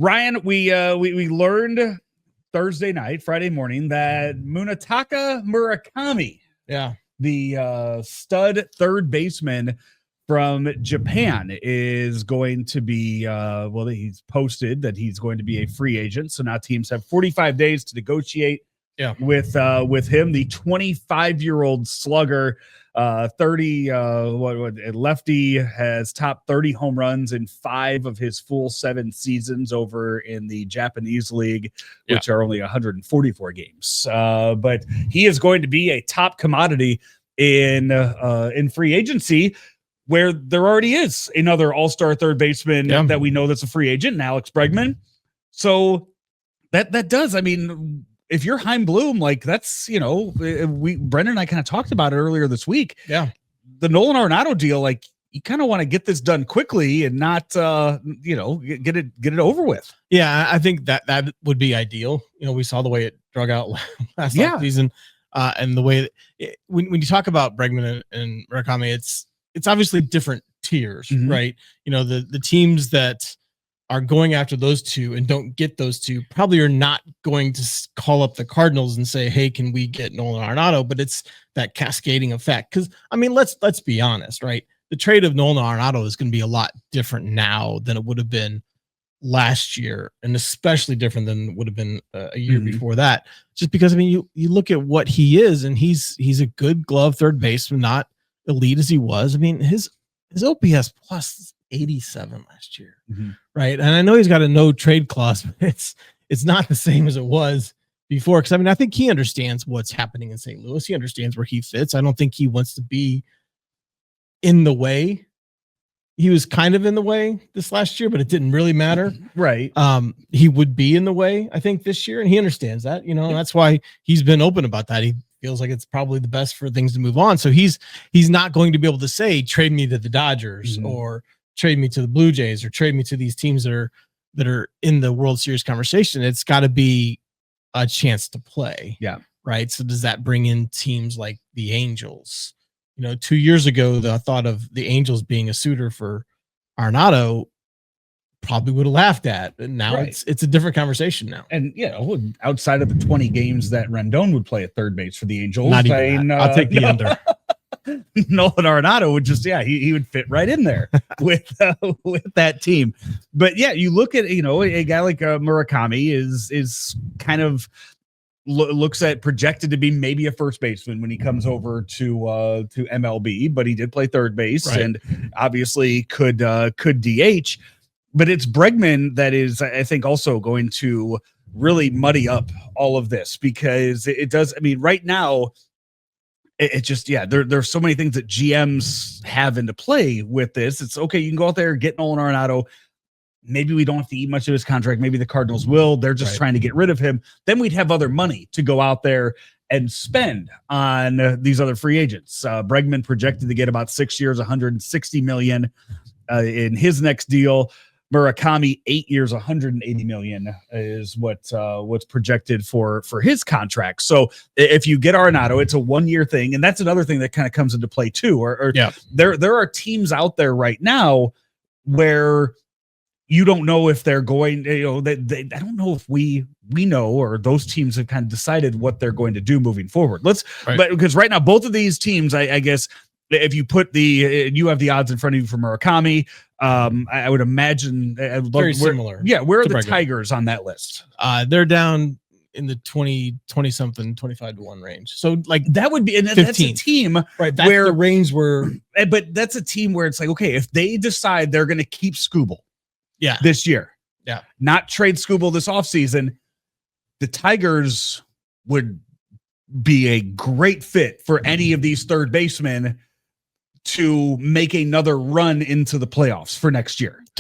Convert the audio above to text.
Ryan, we learned Friday morning that Munetaka Murakami, the stud third baseman from Japan, is going to be he's posted that he's going to be a free agent. So now teams have 45 days to negotiate with him. The 25-year-old slugger, 30 lefty, has topped 30 home runs in 5 of his full 7 seasons over in the Japanese league, which are only 144 games. But he is going to be a top commodity in free agency, where there already is another all-star third baseman that we know that's a free agent, Alex Bregman. So that does, I mean, if you're Chaim Bloom, like, that's, Brendan and I kind of talked about it earlier this week. Yeah. The Nolan Arenado deal, like, you kind of want to get this done quickly and not, get it over with. Yeah, I think that would be ideal. We saw the way it drug out last season, and the way that when you talk about Bregman and Murakami, it's obviously different tiers, right? The teams that are going after those two and don't get those two probably are not going to call up the Cardinals and say, hey, can we get Nolan Arenado? But it's that cascading effect. Because, I mean, let's be honest, right? The trade of Nolan Arenado is going to be a lot different now than it would have been last year, and especially different than it would have been a year before that. Just because, I mean, you look at what he is, and he's a good glove third baseman, not elite as he was. I mean, his OPS plus is 87 last year, right? And I know he's got a no trade clause, but it's not the same as it was before. Because, I mean, I think he understands what's happening in St. Louis. He understands where he fits. I don't think he wants to be in the way. He was kind of in the way this last year, but it didn't really matter. Right. He would be in the way, I think, this year, and he understands that, and that's why he's been open about that. He feels like it's probably the best for things to move on. So he's not going to be able to say, trade me to the Dodgers or trade me to the Blue Jays or trade me to these teams that are in the World Series conversation. It's got to be a chance to play. Yeah. Right. So does that bring in teams like the Angels? 2 years ago, the thought of the Angels being a suitor for Arenado probably would have laughed at. And now it's a different conversation now. And, outside of the 20 games that Rendon would play at third base for the Angels, not even that. I'll take the under. Nolan Arenado would just, he would fit right in there with that team. But you look at, a guy like Murakami is kind of looks at projected to be maybe a first baseman when he comes over to MLB, but he did play third base and obviously could DH. But it's Bregman that is, I think, also going to really muddy up all of this, because it does. I mean, right now, it just, there's so many things that GMs have into play with this. It's okay, you can go out there, get Nolan Arenado. Maybe we don't have to eat much of his contract. Maybe the Cardinals will. They're just trying to get rid of him. Then we'd have other money to go out there and spend on these other free agents. Bregman projected to get about 6 years, $160 million in his next deal. Murakami, 8 years, $180 million is what's projected for his contract. So if you get Arenado, it's a 1-year thing, and that's another thing that kind of comes into play too. There are teams out there right now where you don't know if they're going. I don't know if we know, or those teams have kind of decided what they're going to do moving forward. But because right now both of these teams, I guess, if you put you have the odds in front of you for Murakami. I would imagine very similar. Yeah, where are the Tigers on that list? They're down in the 20 something, 25 to 1 range. So like that would be, and that's a team, right? That's where the range were, but that's a team where it's like, okay, if they decide they're going to keep Skubal, this year, not trade Skubal this offseason, the Tigers would be a great fit for any of these third basemen to make another run into the playoffs for next year.